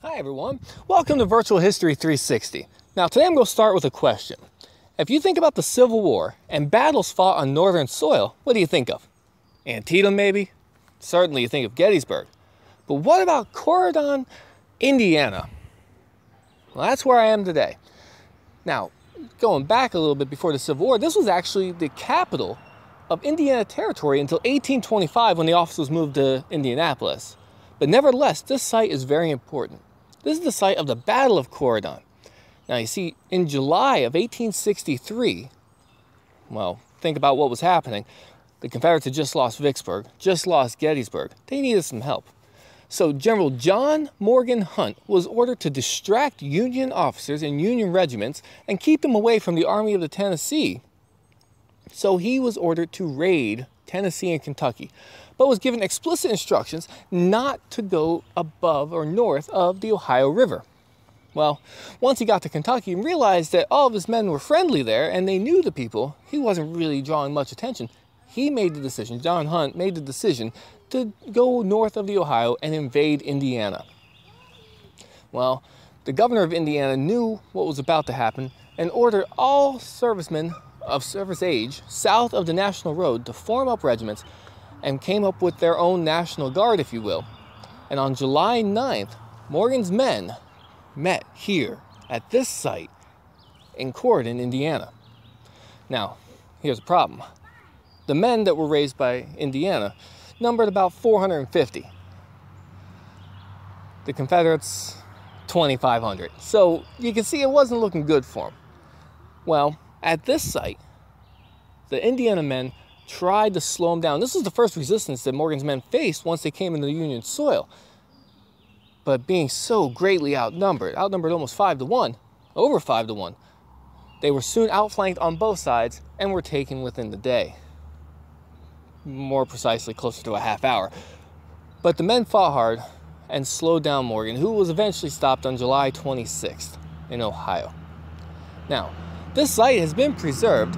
Hi everyone, welcome to Virtual History 360. Now today I'm going to start with a question. If you think about the Civil War and battles fought on northern soil, what do you think of? Antietam maybe? Certainly you think of Gettysburg. But what about Corydon, Indiana? Well, that's where I am today. Now, going back a little bit before the Civil War, this was actually the capital of Indiana Territory until 1825 when the office was moved to Indianapolis. But nevertheless, this site is very important. This is the site of the Battle of Corydon. Now you see, in July of 1863, well, think about what was happening. The Confederates had just lost Vicksburg, just lost Gettysburg. They needed some help. So General John Morgan Hunt was ordered to distract Union officers and Union regiments and keep them away from the Army of the Tennessee. So he was ordered to raid Tennessee and Kentucky, but was given explicit instructions not to go above or north of the Ohio River. Well, once he got to Kentucky and realized that all of his men were friendly there and they knew the people, he wasn't really drawing much attention. He made the decision, John Hunt made the decision to go north of the Ohio and invade Indiana. Well, the governor of Indiana knew what was about to happen and ordered all servicemen of service age south of the National Road to form up regiments and came up with their own National Guard, if you will. And on July 9th, Morgan's men met here at this site in Corydon, Indiana. Now, here's the problem. The men that were raised by Indiana numbered about 450. The Confederates, 2,500. So you can see it wasn't looking good for them. Well, at this site, the Indiana men tried to slow them down. This was the first resistance that Morgan's men faced once they came into the Union soil. But being so greatly outnumbered almost 5 to 1, over 5 to 1, they were soon outflanked on both sides and were taken within the day. More precisely, closer to a half hour. But the men fought hard and slowed down Morgan, who was eventually stopped on July 26th in Ohio. Now, this site has been preserved.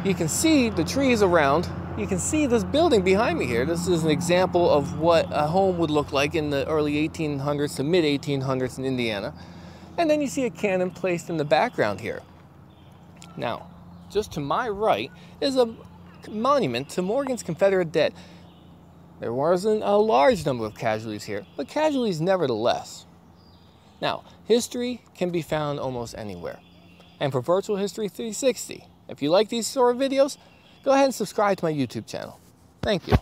You can see the trees around. You can see this building behind me here. This is an example of what a home would look like in the early 1800s to mid 1800s in Indiana. And then you see a cannon placed in the background here. Now, just to my right is a monument to Morgan's Confederate dead. There wasn't a large number of casualties here, but casualties nevertheless. Now, history can be found almost anywhere. And for Virtual History 360, if you like these sort of videos, go ahead and subscribe to my YouTube channel. Thank you.